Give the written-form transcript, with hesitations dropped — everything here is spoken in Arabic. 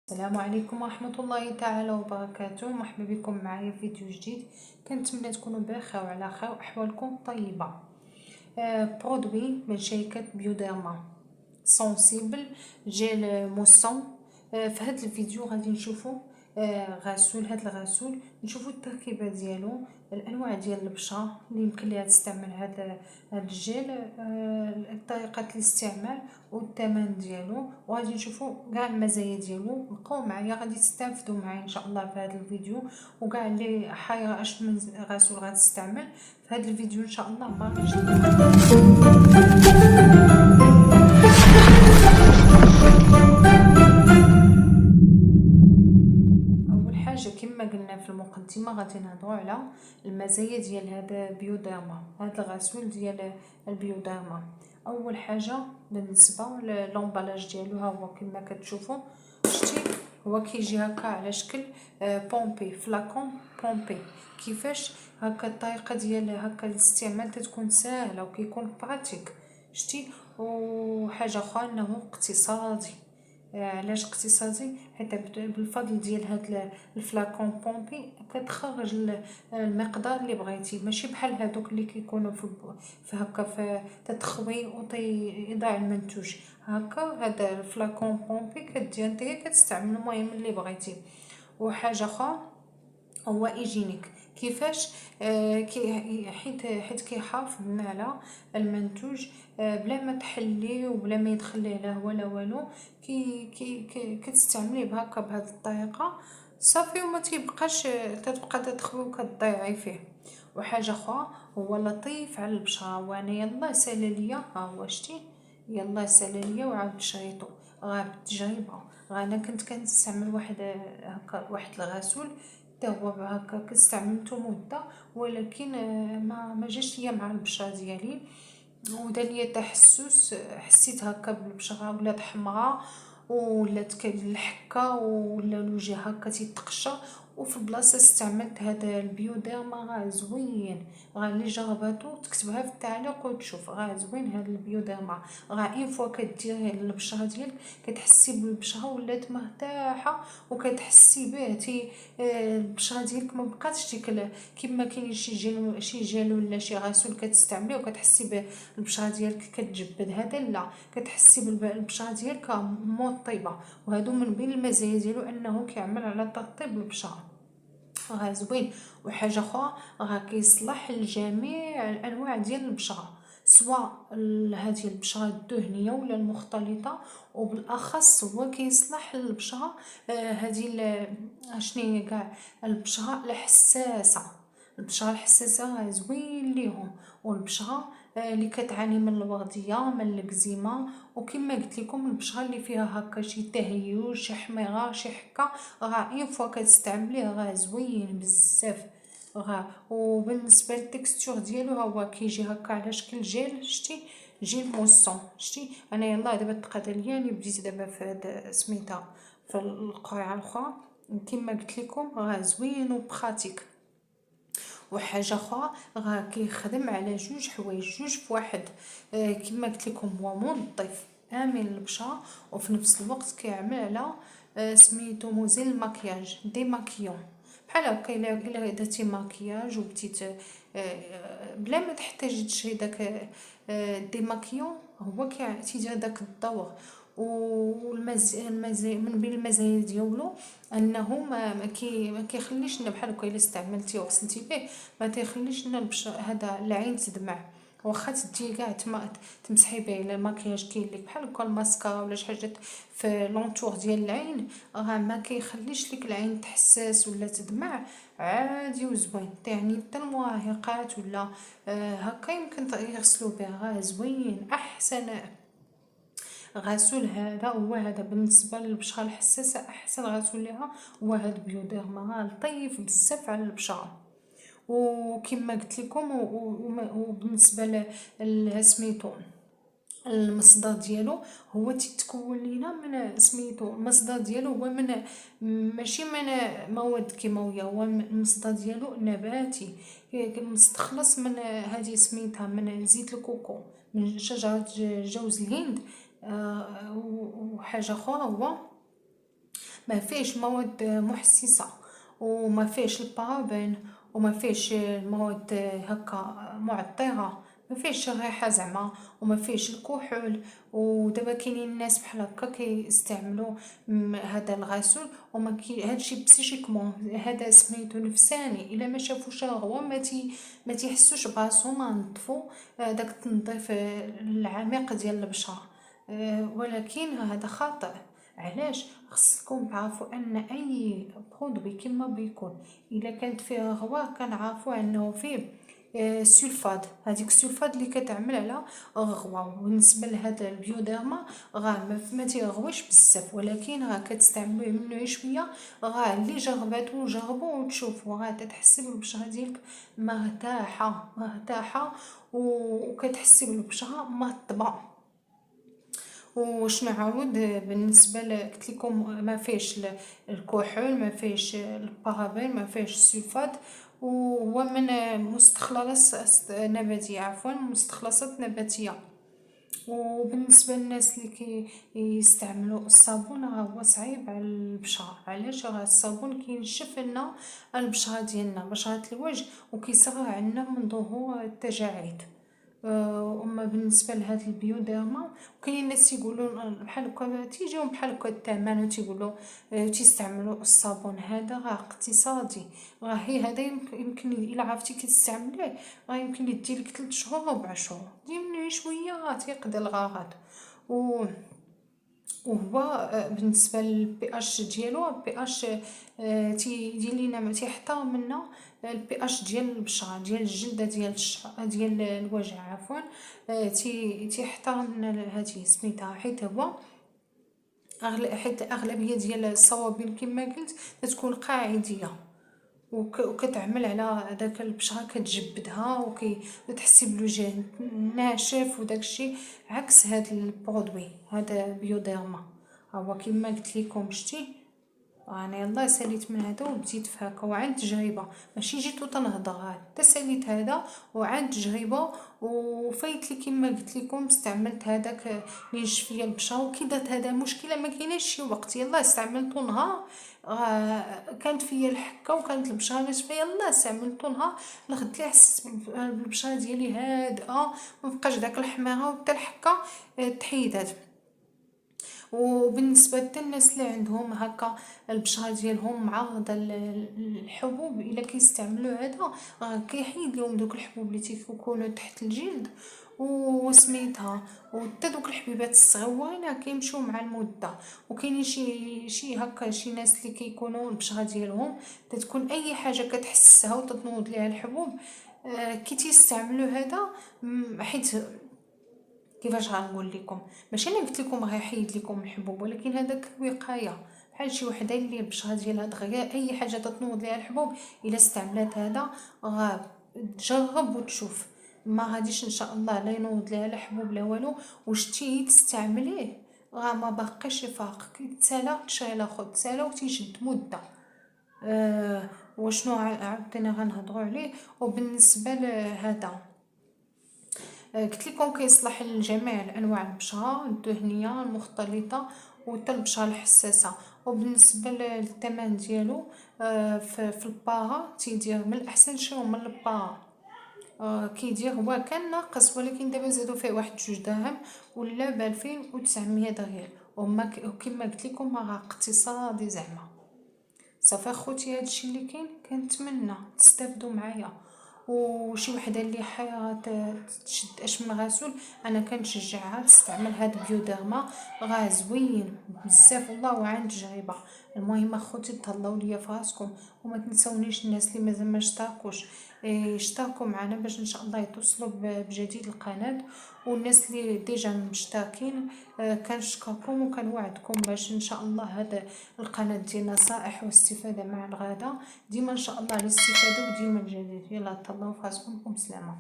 السلام عليكم ورحمة الله تعالى وبركاته. مرحبا بكم معايا في فيديو جديد. كنتمنى تكونوا بخير وعلى خير واحوالكم طيبة. برودوي من شركة بيوديرما سونسيبل جيل موسون. في هذا الفيديو غادي نشوفوا غسول. هذا الغسول نشوفوا التركيبه ديالو، الانواع ديال البشره اللي يمكن ليها تستعمل هذا الجيل، طريقه الاستعمال والثمن ديالو، وغادي نشوفوا كاع المزايا ديالو. بقاو معايا غادي تستافدوا معايا ان شاء الله في هذا الفيديو، وكاع اللي حايره اش من غسول غتستعمل في هذا الفيديو ان شاء الله ما غاديش. اول حاجه كما قلنا في المقدمه غادي نهضروا على المزايا ديال هذا بيوديرما، هذا الغسول ديال البيوديرما. اول حاجه بالنسبه للامبالاج ديالو، ها هو كما كتشوفوا. شتي هو كيجي هكا على شكل بومبي، فلاكون بومبي. كيفاش هكا الطريقه ديال هكا الاستعمال تتكون سهله وكيكون براتيك. شتي وحاجه اخرى انه اقتصادي. علاش اقتصادي؟ حيت بالفضل ديال هاد الفلاكون بومبي كتخرج المقدار اللي بغيتي، ماشي بحال هادوك اللي كيكونوا في هكا في تتخوي ويضيع المنتوج. هكا هذا الفلاكون بومبي كدير نتايا كتستعمل المهم اللي بغيتي. وحاجه اخرى هو ايجينيك. كيفاش؟ حيت كيحافظ على المنتوج بلا ما تحليه وبلا ما يدخل ليه لا هو لا والو. كتستعمليه بهكا بهذه الطريقه صافي، وما تيبقاش تتبقى تدخلو وكتضيعي فيه. وحاجه اخرى هو لطيف على البشره، وانا يلا سال ليا، ها هو شتي يلا سال ليا وعاود شريتو غير بالتجربه. انا كنت كنستعمل هكا واحد الغسول حتى هو هكا كستعملته مده، ولكن ما جاش ليا مع البشره ديالي ودار ليا تحسس. حسيت هكا بالبشره ولات حمراء ولات الحكه ولا الوجه هكا تيتقشر. وفي بلاصه استعملت هذا البيوديرما راه زوين، راه اللي جرباتو تكتبها في التعليق وتشوف راه زوين هذا البيوديرما. راه اين فوا كديريه للبشره ديالك كتحسي بالبشره ولات مرتاحه وكتحسي به تي البشره ديالك ما بقاتش ديك كما كاين شي جيل ولا شي غسول كتستعمليه وكتحسي به البشره ديالك كتجبد. هذا لا، كتحسي بالبشره ديالك مرطبه. وهادو من بين المزايا ديالو انه كيعمل على ترطيب البشره، راه زوين. وحاجه اخرى راه كيصلح لجميع الانواع ديال البشره، سواء هذه البشره الدهنيه ولا المختلطه، وبالاخص هو كيصلح للبشره هذه شنو هي كاع البشره الحساسه. البشره الحساسه راه زوين ليهم، والبشره اللي كتعاني من الورديه من الكزيما، وكما قلت لكم البشره اللي فيها هكا شي تهيج شي حميره شي حكه، راه اين فوا كتستعمليه راه زوين بزاف. وبالنسبه للتكستور ديالو هو كيجي هكا على شكل جيل. شتي جيل موسون. شتي انا يلا دابا تقاد ليا راني بديت دابا في هاد سميتها في القرعه الاخرى. كما قلت لكم راه زوين وبراتيك. وحاجه اخرى راه كيخدم على جوج حوايج، جوج في واحد. كما قلت لكم هو منظف امن للبشره، وفي نفس الوقت كيعمل على سميتو مزيل المكياج ديماكيون. بحال هكا الا درتي مكياج وبديت بلا ما تحتاجي تشري داك ديماكيون، هو تيدير داك الدور. والمزايا من بين المزايا ديالو انه ما كيخليش لنا بحال هكا الا استعملتيه وغسلتي به ما تيخليش لنا هذا العين تدمع. واخا تدي كاع تمسحي به الا المكياج كاين لك بحال هكا الماسكارا ولا شي حاجه في لونطور ديال العين، راه ما كيخليش لك العين تحسس ولا تدمع، عادي وزوين. يعني حتى المراهقات ولا هكا يمكن يغسلوا به، راه زوين. احسن غسول هذا هو هذا بالنسبه للبشره الحساسه، احسن غسول لها هو هذا بيوديرما، لطيف بزاف على البشره. وكما قلت لكم وبالنسبه لسميتو المصدر ديالو هو تيتكون لينا من سميتو المصدر ديالو هو من ماشي من مواد كيماويه، هو المصدر ديالو نباتي مستخلص من هذه سميتها من زيت الكوكو من شجره جوز الهند. وحاجه اخرى هو ما فيش مواد محسسه، وما فيش البارابين، وما فيش المواد هكا معطره، ما فيش ريحه زعما، وما فيش الكحول. ودابا كاينين الناس بحال هكا كيستعملوا هذا الغسول، وما كي هادشي بسيشيكمون، هذا سميتو نفساني. الا ما شافوش هو ما تيحسوش براسهم نظفوا داك التنظيف العميق ديال البشره. ولكن هذا خاطئ. علاش؟ خصكم تعرفوا ان اي برودوي كما بيكون الا كانت فيه غوا كنعرفوا انه فيه سلفاد. هذيك السلفاد اللي كتعمل على الغوا. بالنسبه لهذا البيوديرما ما تيغويش بزاف، ولكن راه كتستعملوه منه شويه، راه اللي جرباتو جربوا وتشوفوا راه تحسي بالبشره ديالك مرتاحه وكتحسي بالبشره مرطبه. وش نعاود بالنسبه قلت لكم ما فيش الكحول، ما فيش البارابين، ما فيش السلفات، وهو من مستخلصات نباتيه، عفوا مستخلصات نباتيه. وبالنسبه للناس اللي يستعملوا الصابون راه هو صعيب على البشره. علاش؟ راه الصابون كينشف لنا البشره ديالنا، بشره الوجه، وكيصغر عندنا من ظهور التجاعيد. اما بالنسبه لهاد البيوديرما، وكاين الناس يقولوا بحال هكا تيجيهم بحال هكا الثمن وتيقولوا تيستعملوا الصابون هذا راه اقتصادي. راه هي هذا يمكن الا عرفتي كتستعمليه راه يمكن يديلك 3 شهور 4 شهور، ديما شويه راه تيقضي الغرض. و وهو بالنسبه للبي اش ديالو، البي اش تيدير لينا تيحترم لنا البي اش ديال البشره، ديال الجلده، ديال الشعر، ديال الوجه عفوا. تيحترم لنا هذه سميتها، حيت هو حيت الاغلبيه ديال الصوابين كما قلت تكون قاعديه وكتعمل على داك البشره، كتجبدها وتحسي بالوجه ناشف وداكشي. عكس هاد البرودوي هذا بيوديرما، هو كما قلت لكم شتي انا يلاه ساليت من هذا وبديت في هكا وعند تجربه، ماشي جيتو تنهضر، حتى ساليت هذا وعند تجربه وفايت لي كما قلت لكم. استعملت هذاك اللي نشف فيا البشره وكي درت هذا المشكله ما كايناش شي وقت، يلاه استعملته نهار كانت فيا الحكه وكانت البشره ناشفه، يلاه استعملته نهار لغد لي حسيت بالبشره ديالي هادئه، ما بقاش داك الحماره وحتى الحكه تحيدات. وبالنسبه حتى الناس اللي عندهم هكا البشره ديالهم معرضه للحبوب، الا كيستعملوا هذا كيحيد لهم دوك الحبوب اللي تيكونوا تحت الجلد وسميتها، وحتى دوك الحبيبات الصغيرين كيمشيو مع المده. وكاينين شي هكا شي ناس اللي كيكونوا البشره ديالهم تتكون اي حاجه كتحسها وتتنوض ليها الحبوب كي تيستعملوا هذا. حيت كيفاش غنقول لكم، ماشي انا قلت لكم غيحيد لكم الحبوب، ولكن هذاك وقايه. بحال شي وحده اللي البشره ديالها دغيا اي حاجه تتنوض ليها الحبوب الا استعملت هذا تجرب وتشوف، ما غاديش ان شاء الله لا ينوض ليها لا حبوب لا والو. وشتي تستعمليه ما باقيش يفارق، كيتسالى تشري لاخر تسالى وتيشد مده. وشنو عاوتاني غنهضروا عليه. وبالنسبه لهذا قلت لكم كيصلح لجميع الانواع البشره الدهنيه المختلطه وحتى البشره الحساسه. وبالنسبه للثمن ديالو في البارا تيدير من الاحسن شرو من البارا. كيدير هو كان ناقص، ولكن دابا زادوا فيه واحد 2 دراهم ولا ب 2900 ريال. وما كما قلت لكم راه اقتصادي زعما. صافي اخوتي هادشي اللي كاين، كنتمنى تستافدوا معايا. وشي وحده اللي حايره تشد اشم غسول انا كنشجعها تستعمل هاد بيوديرما، راه زوين بزاف والله وعن تجربه. المهم اخوتي تهلاو ليا فراسكم، وما تنسونيش الناس اللي مازال ما اشتركوش اشتركوا معنا باش ان شاء الله يتوصلوا بجديد القناه. والناس اللي ديجا مشتركين كنشكركم وكنوعدكم باش ان شاء الله هذا القناه ديال نصائح واستفاده مع الغدا ديما ان شاء الله الاستفاده وديما الجديد. يلا تهلاو فراسكم، سلامه.